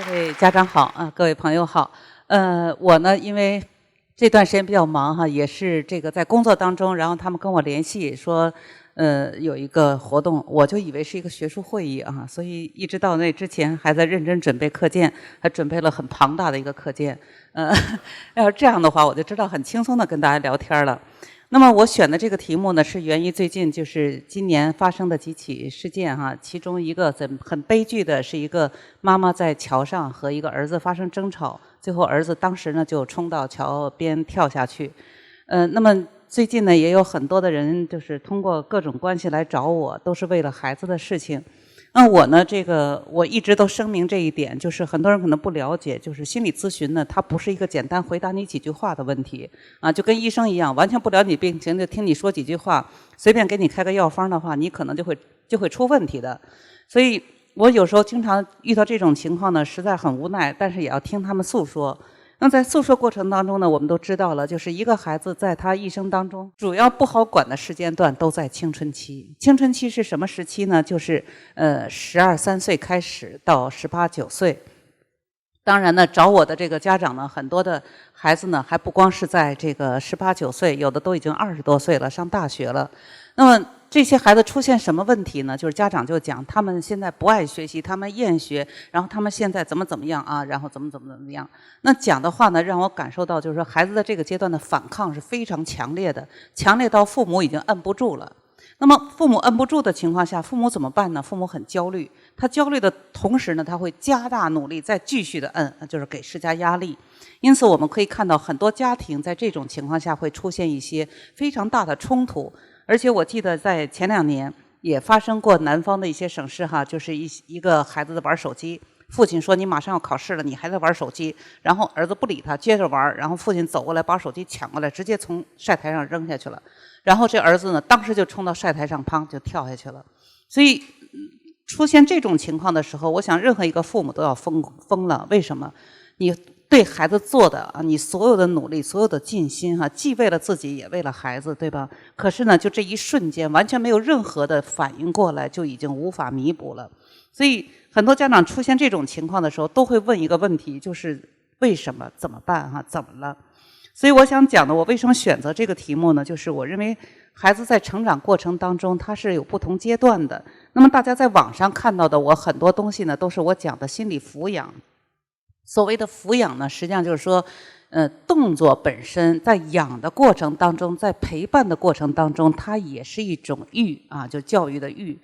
各位家长好啊，各位朋友好。我呢，因为这段时间比较忙哈，也是这个在工作当中，然后他们跟我联系说，有一个活动，我就以为是一个学术会议啊，所以一直到那之前还在认真准备课件，还准备了很庞大的一个课件。要是这样的话，我就知道很轻松的跟大家聊天了。那么我选的这个题目呢，是源于最近就是今年发生的几起事件哈，其中一个很悲剧的是一个妈妈在桥上和一个儿子发生争吵，最后儿子当时呢就冲到桥边跳下去。那么最近呢也有很多的人就是通过各种关系来找我，都是为了孩子的事情。那我呢，我一直都声明这一点，就是很多人可能不了解，就是心理咨询呢，它不是一个简单回答你几句话的问题啊，就跟医生一样，完全不了解病情就听你说几句话，随便给你开个药方的话，你可能就会出问题的。所以我有时候经常遇到这种情况呢，实在很无奈，但是也要听他们诉说。那在诉说过程当中呢，我们都知道了，就是一个孩子在他一生当中，主要不好管的时间段都在青春期。青春期是什么时期呢？就是12、13岁开始到18、19岁。当然呢，找我的这个家长呢，很多的孩子呢，还不光是在这个18、19岁，有的都已经20多岁了，上大学了。那么这些孩子出现什么问题呢？就是家长就讲，他们现在不爱学习，他们厌学，然后他们现在怎么样啊，然后怎么样。那讲的话呢，让我感受到就是说，孩子在这个阶段的反抗是非常强烈的，强烈到父母已经摁不住了。那么父母摁不住的情况下，父母怎么办呢？父母很焦虑，他焦虑的同时呢，他会加大努力，再继续的摁，就是给施加压力。因此我们可以看到很多家庭在这种情况下会出现一些非常大的冲突。而且我记得在前2年也发生过南方的一些省市哈，就是一个孩子在玩手机，父亲说你马上要考试了，你还在玩手机，然后儿子不理他，接着玩，然后父亲走过来把手机抢过来，直接从晒台上扔下去了。然后这儿子呢，当时就冲到晒台上，砰就跳下去了。所以出现这种情况的时候，我想任何一个父母都要疯了。为什么？你对孩子做的啊，你所有的努力，所有的尽心哈，既为了自己，也为了孩子，对吧？可是呢，就这一瞬间，完全没有任何的反应过来，就已经无法弥补了。所以很多家长出现这种情况的时候，都会问一个问题，就是为什么？怎么办？哈，怎么了？所以我想讲的，我为什么选择这个题目呢？就是我认为孩子在成长过程当中，他是有不同阶段的。那么大家在网上看到的我很多东西呢，都是我讲的心理抚养。所谓的抚养呢，实际上就是说，动作本身在养的过程当中，在陪伴的过程当中，它也是一种育啊，就教育的育。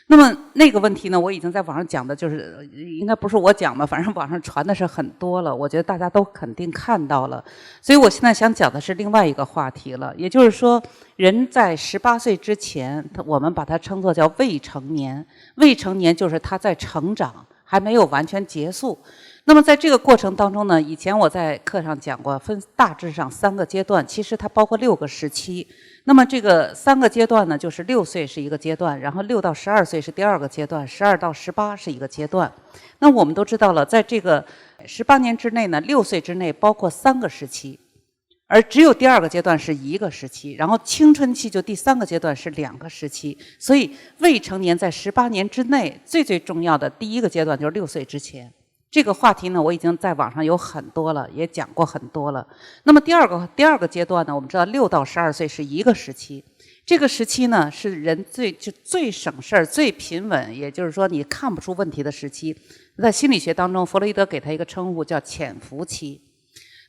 那么那个问题呢，我已经在网上讲的，就是应该不是我讲吧，反正网上传的是很多了，我觉得大家都肯定看到了。所以我现在想讲的是另外一个话题了，也就是说，人在18岁之前，我们把它称作叫未成年。未成年就是他在成长，还没有完全结束。那么在这个过程当中呢，以前我在课上讲过，分大致上3个阶段，其实它包括6个时期。那么这个3个阶段呢，就是6岁是一个阶段，然后6到12岁是第2个阶段，12到18是一个阶段。那我们都知道了，在这个18年之内呢，6岁之内包括3个时期，而只有第2个阶段是1个时期，然后青春期就第3个阶段是2个时期。所以未成年在18年之内最重要的第1个阶段就是6岁之前。这个话题呢，我已经在网上有很多了，也讲过很多了。那么第二个阶段呢，我们知道6到12岁是1个时期，这个时期呢是人最省事儿、最平稳，也就是说你看不出问题的时期。在心理学当中，弗洛伊德给他一个称呼叫潜伏期。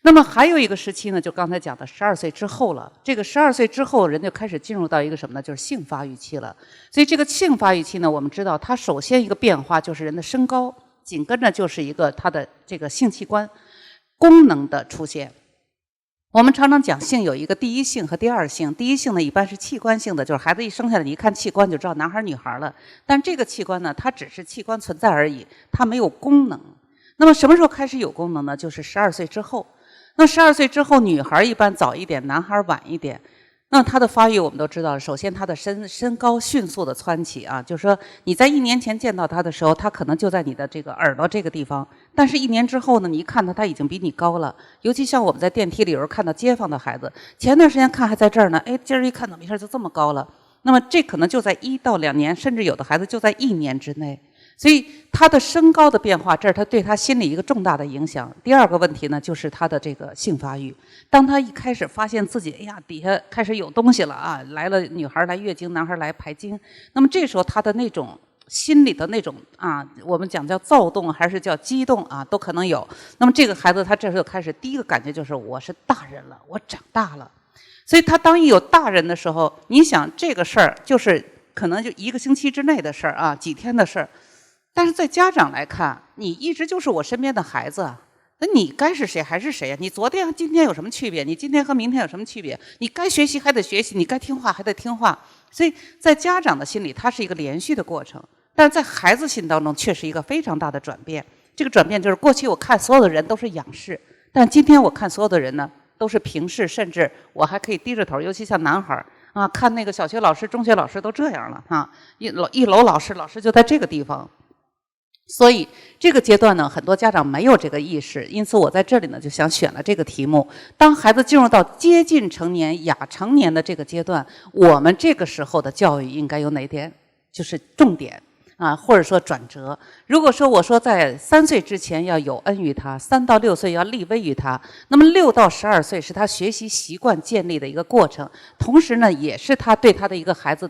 那么还有一个时期呢，就刚才讲的12岁之后了。这个12岁之后，人就开始进入到一个什么呢？就是性发育期了。所以这个性发育期呢，我们知道它首先一个变化就是人的身高。紧跟着就是一个他的这个性器官功能的出现。我们常常讲性有一个第一性和第二性，第一性呢一般是器官性的，就是孩子一生下来你一看器官就知道男孩女孩了。但这个器官呢，它只是器官存在而已，它没有功能。那么什么时候开始有功能呢？就是12岁之后。那12岁之后，女孩一般早一点，男孩晚一点。那它的发育我们都知道，首先它的身高迅速的蹿起啊，就是说你在1年前见到它的时候，它可能就在你的这个耳朵这个地方，但是1年之后呢，你一看它已经比你高了。尤其像我们在电梯里有时候看到街坊的孩子，前段时间看还在这儿呢，哎，今儿一看怎么一下就这么高了？那么这可能就在1到2年，甚至有的孩子就在1年之内。所以他的身高的变化，这是他对他心理一个重大的影响。第二个问题呢，就是他的这个性发育。当他一开始发现自己，哎呀，底下开始有东西了啊，来了女孩来月经，男孩来排精，那么这时候他的那种心里的那种我们讲叫躁动还是叫激动啊，都可能有。那么这个孩子他这时候开始第一个感觉就是我是大人了，我长大了。所以他当一有大人的时候，你想这个事儿就是可能就1个星期之内的事儿啊，几天的事儿。但是在家长来看，你一直就是我身边的孩子，那你该是谁还是谁呀？你昨天和今天有什么区别？你今天和明天有什么区别？你该学习还得学习，你该听话还得听话。所以在家长的心里，它是一个连续的过程，但是在孩子心当中却是一个非常大的转变。这个转变就是过去我看所有的人都是仰视，但今天我看所有的人呢都是平视，甚至我还可以低着头，尤其像男孩看那个小学老师、中学老师都这样了一楼老师就在这个地方。所以这个阶段呢，很多家长没有这个意识，因此我在这里呢就想选了这个题目。当孩子进入到接近成年、亚成年的这个阶段，我们这个时候的教育应该有哪点？就是重点或者说转折。如果说我说在3岁之前要有恩于他，3到6岁要立威于他，那么6到12岁是他学习习惯建立的一个过程，同时呢，也是他对他的一个孩子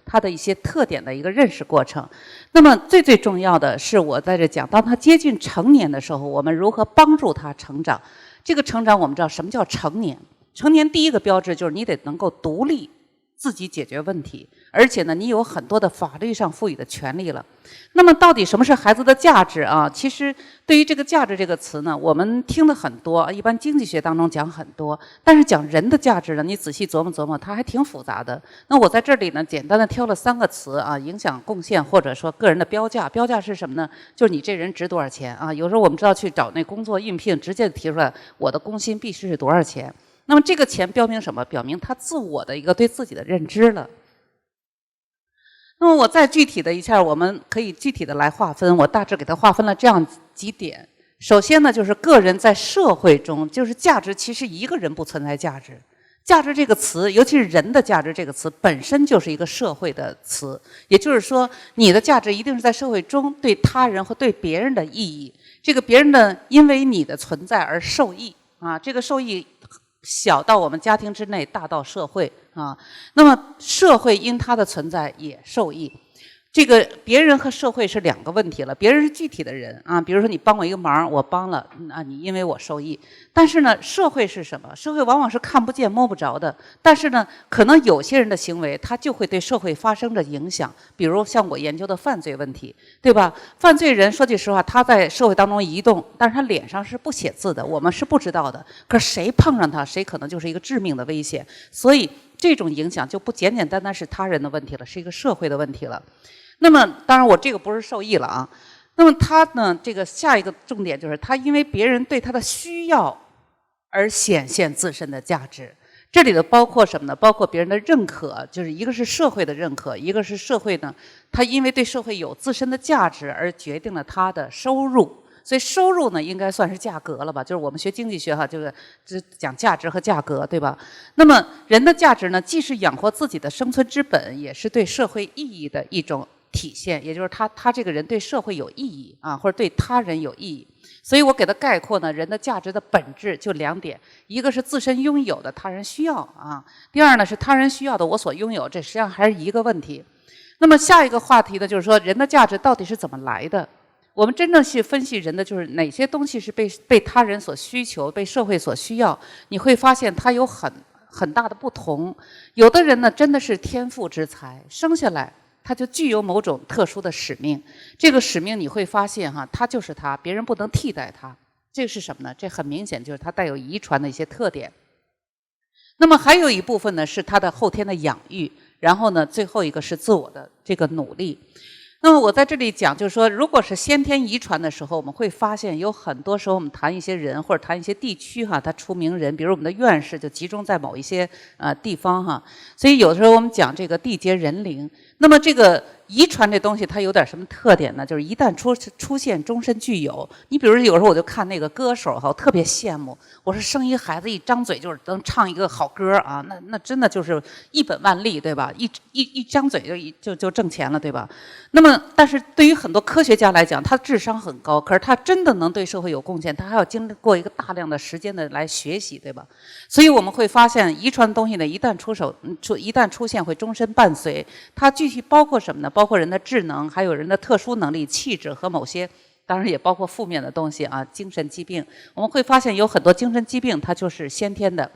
他的一些特点的一个认识过程。那么最重要的是，我在这讲，当他接近成年的时候，我们如何帮助他成长？这个成长，我们知道什么叫成年？成年第一个标志就是你得能够独立自己解决问题，而且呢，你有很多的法律上赋予的权利了。那么到底什么是孩子的价值啊？其实对于这个价值这个词呢，我们听的很多，一般经济学当中讲很多，但是讲人的价值呢，你仔细琢磨琢磨，它还挺复杂的。那我在这里呢，简单的挑了3个词影响、贡献或者说个人的标价。标价是什么呢？就是你这人值多少钱啊？有时候我们知道去找那工作应聘，直接提出来我的工薪必须是多少钱。那么这个钱标明什么？表明他自我的一个对自己的认知了。那么我再具体的一下，我们可以具体的来划分。我大致给它划分了这样几点。首先呢，就是个人在社会中，就是价值其实一个人不存在价值。价值这个词，尤其是人的价值这个词，本身就是一个社会的词。也就是说，你的价值一定是在社会中对他人和对别人的意义。这个别人呢，因为你的存在而受益这个受益小到我们家庭之内，大到社会那么社会因它的存在也受益。这个别人和社会是2个问题了。别人是具体的人比如说你帮我一个忙，我帮了你因为我受益。但是呢，社会是什么？社会往往是看不见摸不着的。但是呢，可能有些人的行为，他就会对社会发生着影响。比如像我研究的犯罪问题，对吧？犯罪人说句实话，他在社会当中移动，但是他脸上是不写字的，我们是不知道的。可是谁碰上他，谁可能就是一个致命的危险。所以这种影响就不简简单单是他人的问题了，是一个社会的问题了。那么当然我这个不是受益了那么他呢，这个下一个重点就是他因为别人对他的需要而显现自身的价值。这里的包括什么呢？包括别人的认可，就是一个是社会的认可，一个是社会呢，他因为对社会有自身的价值而决定了他的收入。所以收入呢，应该算是价格了吧？就是我们学经济学就是讲价值和价格，对吧？那么人的价值呢，既是养活自己的生存之本，也是对社会意义的一种体现。也就是他这个人对社会有意义或者对他人有意义。所以我给他概括呢，人的价值的本质就2点：一个是自身拥有的他人需要第二呢是他人需要的我所拥有。这实际上还是一个问题。那么下一个话题呢，就是说人的价值到底是怎么来的？我们真正去分析人的，就是哪些东西是被他人所需求、被社会所需要。你会发现它有很大的不同。有的人呢，真的是天赋之才，生下来他就具有某种特殊的使命。这个使命你会发现他就是他，别人不能替代他。这个是什么呢？这很明显就是他带有遗传的一些特点。那么还有一部分呢，是他的后天的养育，然后呢，最后一个是自我的这个努力。那么我在这里讲，就是说，如果是先天遗传的时候，我们会发现有很多时候我们谈一些人或者谈一些地区他出名人，比如我们的院士就集中在某一些地方所以有的时候我们讲这个地结人灵。那么这个遗传这东西它有点什么特点呢？就是一旦出现，终身具有。你比如有时候我就看那个歌手哈，我特别羡慕。我说生一孩子一张嘴就是能唱一个好歌啊，那真的就是一本万利，对吧？一张嘴就挣钱了，对吧？那么，但是对于很多科学家来讲，他智商很高，可是他真的能对社会有贡献，他还要经过一个大量的时间的来学习，对吧？所以我们会发现，遗传东西呢，一旦出现，会终身伴随。它具体包括什么呢？包括人的智能，还有人的特殊能力、气质和某些，当然也包括负面的东西啊，精神疾病。我们会发现有很多精神疾病，它就是先天的。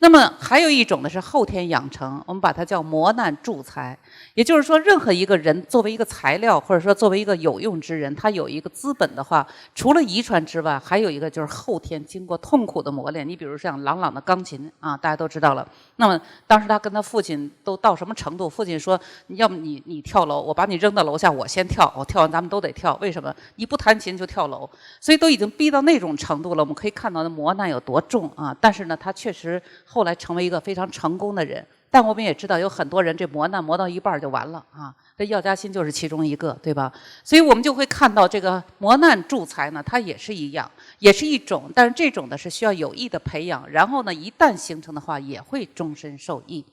那么还有一种呢是后天养成，我们把它叫磨难助才。也就是说，任何一个人作为一个材料，或者说作为一个有用之人，他有一个资本的话，除了遗传之外，还有一个就是后天经过痛苦的磨练。你比如像郎朗的钢琴啊，大家都知道了。那么当时他跟他父亲都到什么程度？父亲说：“要么你跳楼，我把你扔到楼下，我先跳，我跳完咱们都得跳。为什么？你不弹琴就跳楼。”所以都已经逼到那种程度了。我们可以看到的磨难有多重啊！但是呢，他确实后来成为一个非常成功的人。但我们也知道，有很多人这磨难磨到一半就完了啊！这药家鑫就是其中一个，对吧？所以我们就会看到这个磨难助才呢，它也是一样，也是一种，但是这种呢是需要有意的培养，然后呢，一旦形成的话，也会终身受益。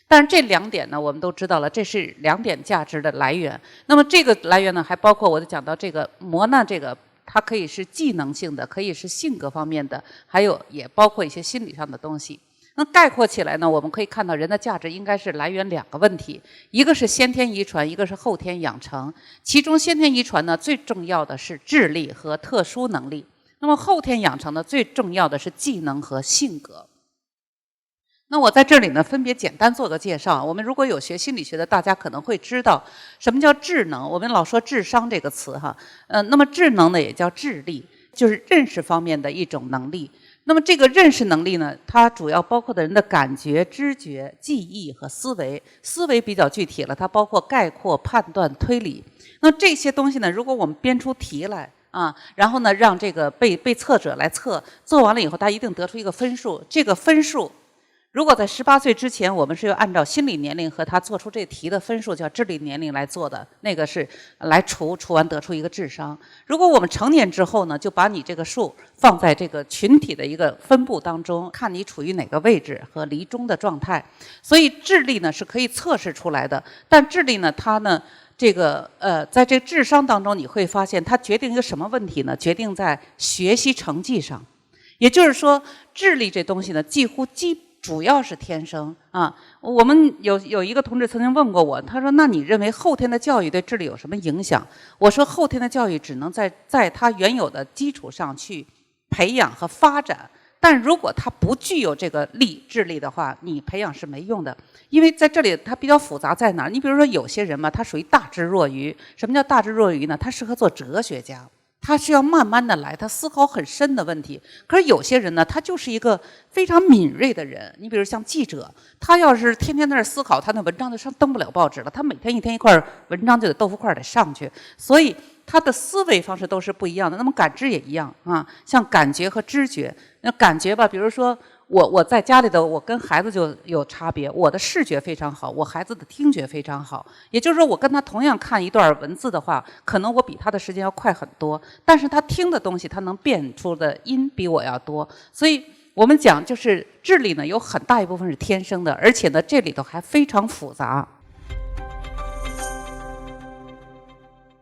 但是这两点呢，我们都知道了，这是两点价值的来源。那么这个来源呢，还包括我就讲到这个磨难这个。它可以是技能性的，可以是性格方面的，还有也包括一些心理上的东西。那概括起来呢，我们可以看到人的价值应该是来源两个问题，一个是先天遗传，一个是后天养成。其中先天遗传呢，最重要的是智力和特殊能力；那么后天养成呢，最重要的是技能和性格。那我在这里呢，分别简单做个介绍。我们如果有学心理学的，大家可能会知道什么叫智能。我们老说智商这个词哈，那么智能呢也叫智力，就是认识方面的一种能力。那么这个认识能力呢，它主要包括的人的感觉、知觉、记忆和思维。思维比较具体了，它包括概括、判断、推理。那这些东西呢，如果我们编出题来啊，然后呢让这个被测者来测，做完了以后，他一定得出一个分数。这个分数，如果在18岁之前，我们是要按照心理年龄和他做出这题的分数，叫智力年龄来做的，那个是来除完得出一个智商。如果我们成年之后呢，就把你这个数放在这个群体的一个分布当中，看你处于哪个位置和离中的状态。所以智力呢是可以测试出来的，但智力呢它呢在这个智商当中，你会发现它决定一个什么问题呢？决定在学习成绩上。也就是说，智力这东西呢，主要是天生啊。我们有一个同志曾经问过我，他说：“那你认为后天的教育对智力有什么影响？”我说：“后天的教育只能在他原有的基础上去培养和发展，但如果他不具有这个智力的话，你培养是没用的。因为在这里它比较复杂在哪儿？你比如说有些人嘛，他属于大智若愚。什么叫大智若愚呢？他适合做哲学家。”他是要慢慢的来，他思考很深的问题。可是有些人呢，他就是一个非常敏锐的人。你比如像记者，他要是天天在那思考，他那文章就登不了报纸了。他每天一块文章就得豆腐块得上去，所以他的思维方式都是不一样的。那么感知也一样啊，像感觉和知觉。那感觉吧，比如说我在家里头，我跟孩子就有差别。我的视觉非常好，我孩子的听觉非常好。也就是说，我跟他同样看一段文字的话，可能我比他的时间要快很多。但是他听的东西，他能辨出的音比我要多。所以我们讲，就是智力呢，有很大一部分是天生的，而且呢，这里头还非常复杂。